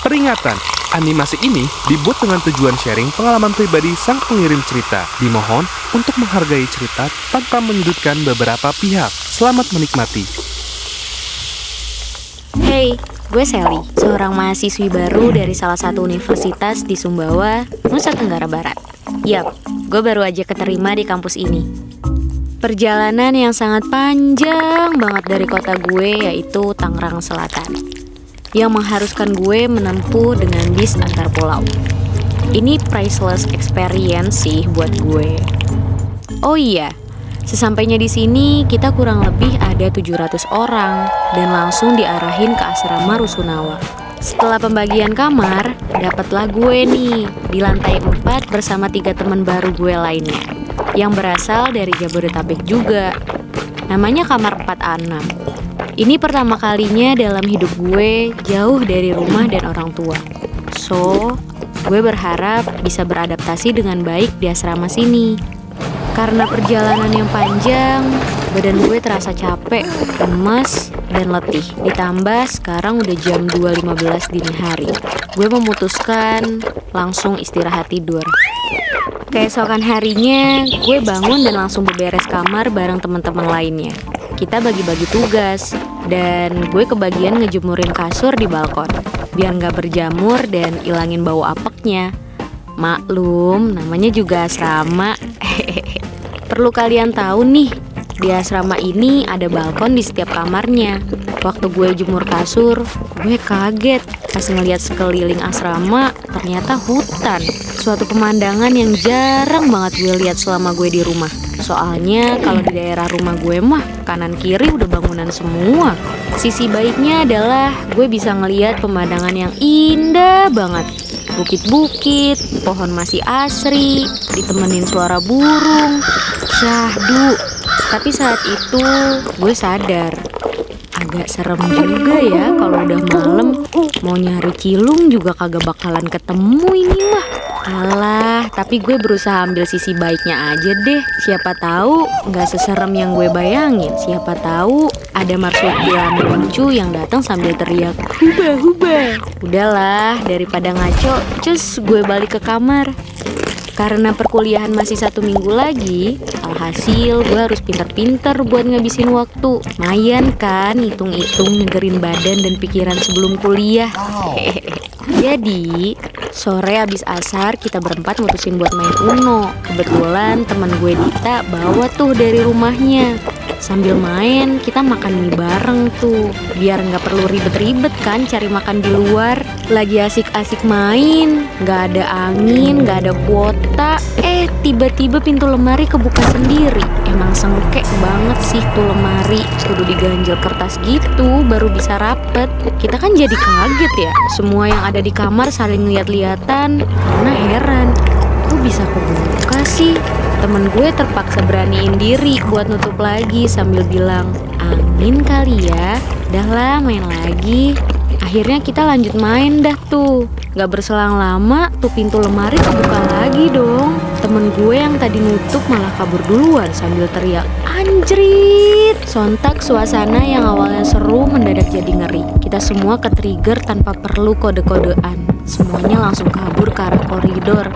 Peringatan, animasi ini dibuat dengan tujuan sharing pengalaman pribadi sang pengirim cerita. Dimohon untuk menghargai cerita tanpa menyudutkan beberapa pihak. Selamat menikmati. Hey, gue Sally, seorang mahasiswi baru dari salah satu universitas di Sumbawa, Nusa Tenggara Barat. Yap, gue baru aja keterima di kampus ini. Perjalanan yang sangat panjang banget dari kota gue, yaitu Tangerang Selatan, yang mengharuskan gue menempuh dengan bis antar pulau. Ini priceless experience sih buat gue. Oh iya, sesampainya di sini kita kurang lebih ada 700 orang dan langsung diarahin ke asrama Rusunawa. Setelah pembagian kamar, dapatlah gue nih di lantai 4 bersama 3 teman baru gue lainnya yang berasal dari Jabodetabek juga. Namanya kamar 4A6. Ini pertama kalinya dalam hidup gue jauh dari rumah dan orang tua. So, gue berharap bisa beradaptasi dengan baik di asrama sini. Karena perjalanan yang panjang, badan gue terasa capek, lemas, dan letih. Ditambah sekarang udah jam 2.15 dini hari. Gue memutuskan langsung istirahat tidur. Keesokan harinya, gue bangun dan langsung beberes kamar bareng teman-teman lainnya. Kita bagi-bagi tugas, dan gue kebagian ngejemurin kasur di balkon, biar nggak berjamur dan ilangin bau apeknya. Maklum, namanya juga asrama. Perlu kalian tahu nih, di asrama ini ada balkon di setiap kamarnya. Waktu gue jemur kasur, gue kaget pas ngeliat sekeliling asrama ternyata hutan. Suatu pemandangan yang jarang banget gue lihat selama gue di rumah. Soalnya kalau di daerah rumah gue mah kanan kiri udah bangunan semua. Sisi baiknya adalah gue bisa ngeliat pemandangan yang indah banget. Bukit-bukit, pohon masih asri, ditemenin suara burung. Syahdu. Tapi saat itu gue sadar, agak serem juga ya kalau udah malam. Mau nyari cilung juga kagak bakalan ketemu ini mah. Alah, tapi gue berusaha ambil sisi baiknya aja deh. Siapa tahu nggak seserem yang gue bayangin. Siapa tahu ada marsupial lucu yang datang sambil teriak huba huba. Udahlah, daripada ngaco, cus gue balik ke kamar. Karena perkuliahan masih 1 minggu lagi, alhasil gue harus pintar-pintar buat ngabisin waktu. Lumayan kan, hitung-hitung nyegerin badan dan pikiran sebelum kuliah. Jadi, sore abis asar kita berempat mutusin buat main Uno. Kebetulan teman gue Dita bawa tuh dari rumahnya. Sambil main, kita makan mie bareng tuh. Biar nggak perlu ribet-ribet kan cari makan di luar. Lagi asik-asik main, nggak ada angin, nggak ada kuota. Tiba-tiba pintu lemari kebuka sendiri. Emang sengkek banget sih tuh lemari. Kudu diganjel kertas gitu, baru bisa rapet. Kita kan jadi kaget ya. Semua yang ada di kamar saling lihat-lihatan karena heran. Kok bisa kebuka sih? Temen gue terpaksa beraniin diri buat nutup lagi sambil bilang, angin kali ya, udahlah main lagi. Akhirnya kita lanjut main dah tuh. Gak berselang lama tuh pintu lemari kebuka lagi dong. Temen gue yang tadi nutup malah kabur duluan sambil teriak, anjrit. Sontak suasana yang awalnya seru mendadak jadi ngeri. Kita semua ke-trigger tanpa perlu kode-kodean. Semuanya langsung kabur ke arah koridor.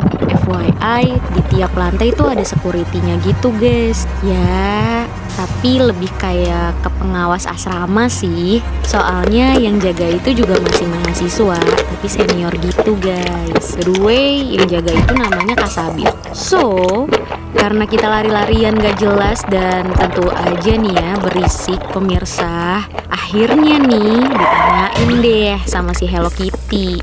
FYI, di tiap lantai tuh ada security-nya gitu guys. Ya, tapi lebih kayak ke pengawas asrama sih. Soalnya yang jaga itu juga masih mahasiswa, tapi senior gitu guys. By the way, yang jaga itu namanya Kasabil. So, karena kita lari-larian gak jelas dan tentu aja nih ya berisik pemirsa, akhirnya nih ditanyain deh sama si Hello Kitty.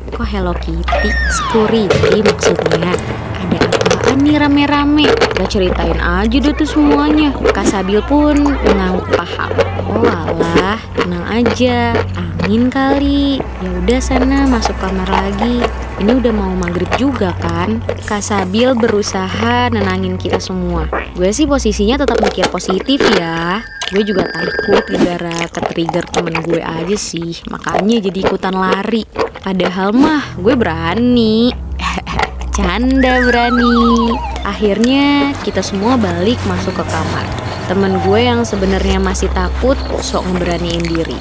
Kok Hello Kitty? Security maksudnya. Ada apaan nih rame-rame? Gak ceritain aja deh tuh semuanya. Kasabil pun mengangguk paham. Oh alah, tenang aja. Angin kali. Ya udah sana masuk kamar lagi. Ini udah mau maghrib juga kan? Kasabil berusaha nenangin kita semua. Gue sih posisinya tetap mikir positif ya. Gue juga takut gara-gara ke-trigger temen gue aja sih. Makanya jadi ikutan lari. Padahal mah gue berani. Canda berani. Akhirnya kita semua balik masuk ke kamar. Temen gue yang sebenarnya masih takut sok ngeberaniin diri.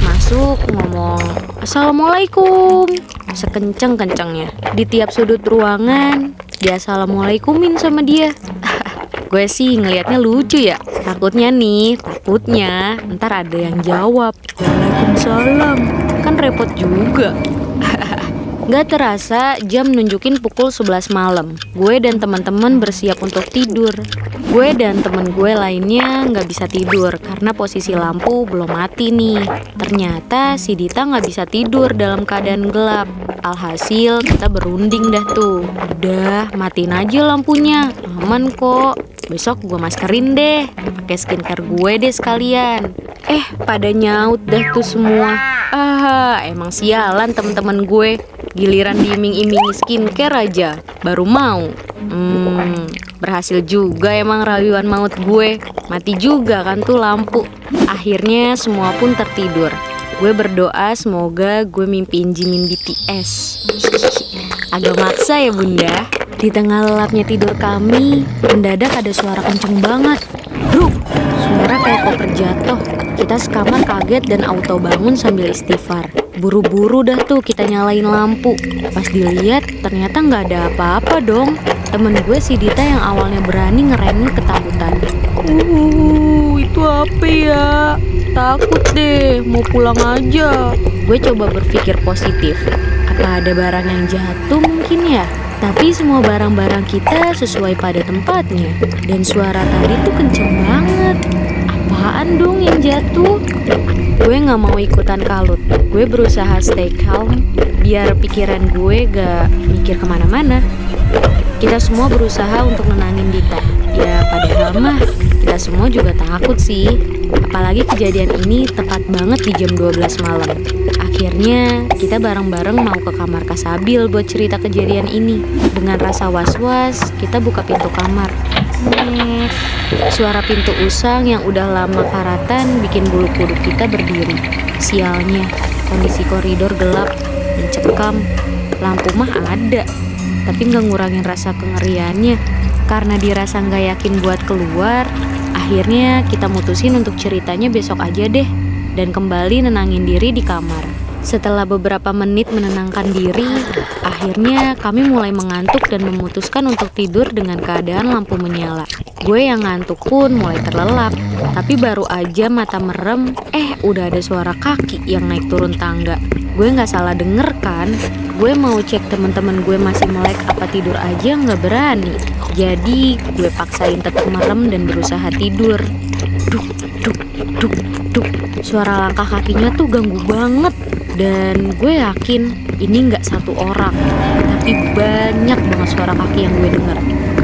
Pas masuk ngomong Assalamualaikum sekenceng-kencengnya. Di tiap sudut ruangan dia assalamualaikumin sama dia. Gue sih ngelihatnya lucu ya. Takutnya ntar ada yang jawab Waalaikumsalam, kan repot juga. Gak terasa jam nunjukin pukul 11 malam. Gue dan teman-teman bersiap untuk tidur. Gue dan temen gue lainnya gak bisa tidur karena posisi lampu belum mati nih. Ternyata si Dita gak bisa tidur dalam keadaan gelap. Alhasil kita berunding dah tuh. Udah, matiin aja lampunya, aman kok. Besok gue maskerin deh, pakai skincare gue deh sekalian. Pada nyaut dah tuh semua. Emang sialan temen-temen gue. Giliran diiming-imingi skincare aja baru mau. Berhasil juga emang rayuan maut gue. Mati juga kan tuh lampu. Akhirnya semua pun tertidur. Gue berdoa semoga gue mimpiin Jimin BTS. Agak maksa ya bunda. Di tengah lelapnya tidur kami, mendadak ada suara kenceng banget. Bruk! Suara kayak koper jatuh. Kita sekamar kaget dan auto bangun sambil istighfar. Buru-buru dah tuh kita nyalain lampu. Pas dilihat ternyata nggak ada apa-apa dong. Temen gue si Dita yang awalnya berani ngeremin ketakutan. Itu apa ya? Takut deh, mau pulang aja. Gue coba berpikir positif. Apa ada barang yang jatuh mungkin ya? Tapi semua barang-barang kita sesuai pada tempatnya. Dan suara tadi tuh kenceng banget. Apaan dong yang jatuh? Gue gak mau ikutan kalut. Gue berusaha stay calm biar pikiran gue gak mikir kemana-mana. Kita semua berusaha untuk nenangin Dita. Ya padahal mah kita semua juga takut sih. Apalagi kejadian ini tepat banget di jam 12 malam. Akhirnya kita bareng-bareng mau ke kamar Kak Sabil buat cerita kejadian ini. Dengan rasa was-was kita buka pintu kamar. Suara pintu usang yang udah lama karatan bikin bulu kuduk kita berdiri. Sialnya, kondisi koridor gelap, mencekam. Lampu mah ada, tapi nggak ngurangin rasa kengeriannya. Karena dirasa nggak yakin buat keluar, akhirnya kita mutusin untuk ceritanya besok aja deh. Dan kembali nenangin diri di kamar. Setelah beberapa menit menenangkan diri, akhirnya kami mulai mengantuk dan memutuskan untuk tidur dengan keadaan lampu menyala. Gue yang ngantuk pun mulai terlelap, tapi baru aja mata merem, udah ada suara kaki yang naik turun tangga. Gue nggak salah denger kan? Gue mau cek temen-temen gue masih melek apa tidur aja nggak berani. Jadi gue paksain tetap merem dan berusaha tidur. Duk, duk, duk, duk. Suara langkah kakinya tuh ganggu banget. Dan gue yakin ini nggak satu orang, tapi banyak banget suara kaki yang gue denger.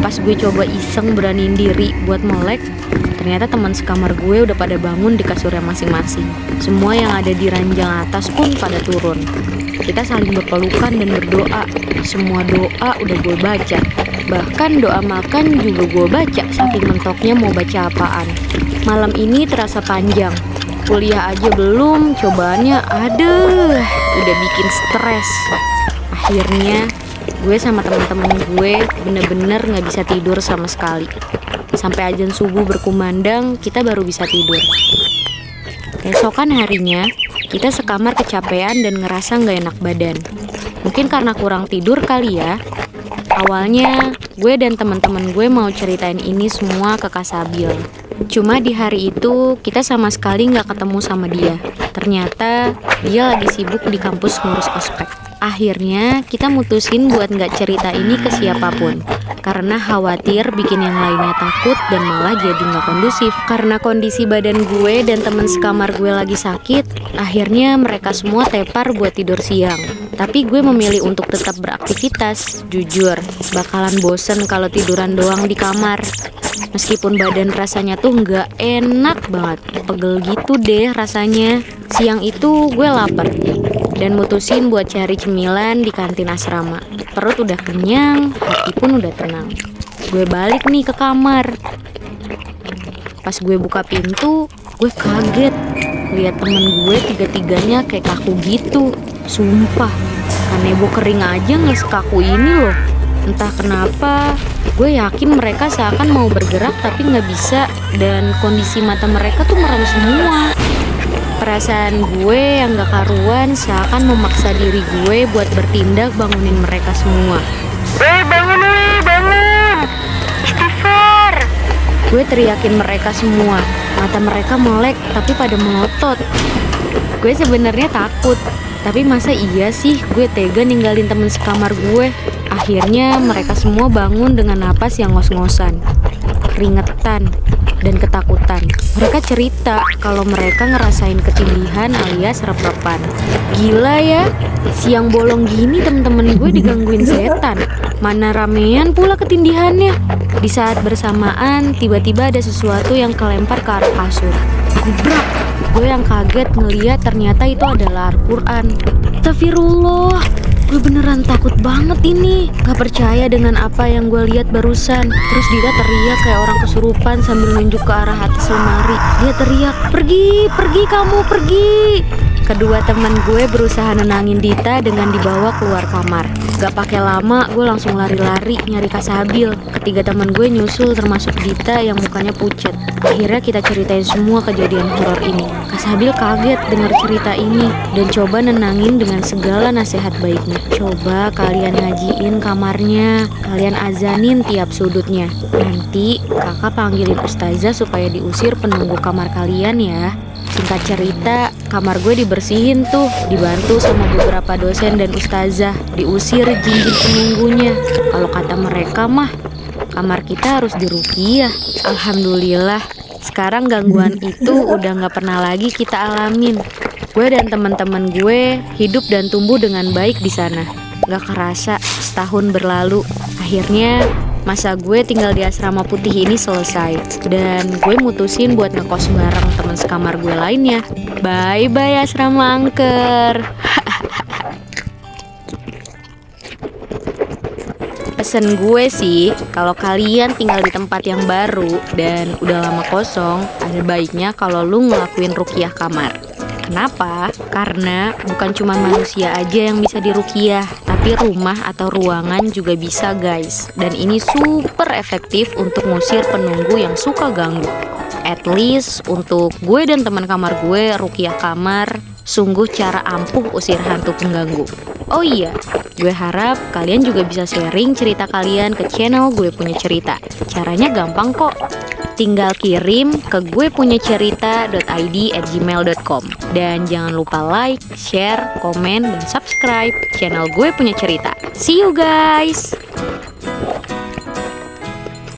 Pas gue coba iseng beraniin diri buat melek, ternyata teman sekamar gue udah pada bangun di kasurnya masing-masing. Semua yang ada di ranjang atas pun pada turun. Kita saling berpelukan dan berdoa. Semua doa udah gue baca. Bahkan doa makan juga gue baca, saking mentoknya mau baca apaan. Malam ini terasa panjang. Kuliah aja belum, cobaannya udah bikin stres. Akhirnya gue sama teman-teman gue bener-bener gak bisa tidur sama sekali. Sampai azan subuh berkumandang, kita baru bisa tidur. Besokan harinya, kita sekamar kecapean dan ngerasa gak enak badan. Mungkin karena kurang tidur kali ya. Awalnya, gue dan teman-teman gue mau ceritain ini semua ke Kak Sabil. Cuma di hari itu kita sama sekali nggak ketemu sama dia. Ternyata dia lagi sibuk di kampus ngurus ospek. Akhirnya kita mutusin buat nggak cerita ini ke siapapun. Karena khawatir bikin yang lainnya takut dan malah jadi nggak kondusif. Karena kondisi badan gue dan teman sekamar gue lagi sakit, akhirnya mereka semua tepar buat tidur siang. Tapi gue memilih untuk tetap beraktivitas. Jujur, bakalan bosen kalau tiduran doang di kamar. Meskipun badan rasanya tuh nggak enak banget, pegel gitu deh rasanya. Siang itu gue lapar dan mutusin buat cari cemilan di kantin asrama. Perut udah kenyang, hati pun udah tenang. Gue balik nih ke kamar. Pas gue buka pintu, gue kaget lihat temen gue tiga-tiganya kayak kaku gitu. Sumpah, kanebo kering aja nggak sekaku ini loh. Entah kenapa, gue yakin mereka seakan mau bergerak tapi nggak bisa. Dan kondisi mata mereka tuh merem semua. Perasaan gue yang gak karuan seakan memaksa diri gue buat bertindak bangunin mereka semua. Bangun, bangun! Istighfar! Gue teriakin mereka semua. Mata mereka melek tapi pada melotot. Gue sebenarnya takut, tapi masa iya sih gue tega ninggalin temen sekamar gue? Akhirnya mereka semua bangun dengan napas yang ngos-ngosan, keringetan, dan ketakutan. Mereka cerita kalau mereka ngerasain ketindihan alias rep-repan. Gila ya, siang bolong gini temen-temen gue digangguin setan. Mana ramean pula ketindihannya. Di saat bersamaan, tiba-tiba ada sesuatu yang kelempar ke arah kasur. Gebrak! Gue yang kaget ngeliat ternyata itu adalah Al-Quran. Astagfirullah, gue beneran takut banget ini. Gak percaya dengan apa yang gue lihat barusan. Terus Dita teriak kayak orang kesurupan sambil nunjuk ke arah atas lemari. Dia teriak, pergi, pergi kamu, pergi. Kedua teman gue berusaha nenangin Dita dengan dibawa keluar kamar. Gak pakai lama, gue langsung lari-lari nyari Kasabil. Ketiga teman gue nyusul termasuk Dita yang mukanya pucat. Akhirnya kita ceritain semua kejadian horor ini. Kasabil kaget dengar cerita ini dan coba nenangin dengan segala nasihat baiknya. Coba kalian ngajiin kamarnya, kalian azanin tiap sudutnya. Nanti kakak panggilin ustazah supaya diusir penunggu kamar kalian ya. Singkat cerita, kamar gue dibersihin tuh, dibantu sama beberapa dosen dan ustazah, diusir jin-jin penunggunya. Kalau kata mereka mah, kamar kita harus diruqyah. Alhamdulillah, sekarang gangguan itu udah gak pernah lagi kita alamin. Gue dan teman-teman gue hidup dan tumbuh dengan baik di sana. Gak kerasa setahun berlalu. Akhirnya masa gue tinggal di asrama putih ini selesai. Dan gue mutusin buat ngekos bareng teman sekamar gue lainnya. Bye-bye asrama angker. Pesen gue sih, kalau kalian tinggal di tempat yang baru dan udah lama kosong, ada baiknya kalau lu ngelakuin ruqyah kamar. Kenapa? Karena bukan cuma manusia aja yang bisa diruqyah, tapi rumah atau ruangan juga bisa guys. Dan ini super efektif untuk ngusir penunggu yang suka ganggu. At least untuk gue dan teman kamar gue ruqyah kamar, sungguh cara ampuh usir hantu pengganggu. Oh iya, gue harap kalian juga bisa sharing cerita kalian ke channel Gue Punya Cerita. Caranya gampang kok. Tinggal kirim ke guepunyacerita.id@gmail.com. Dan jangan lupa like, share, komen, dan subscribe channel Gue Punya Cerita. See you guys!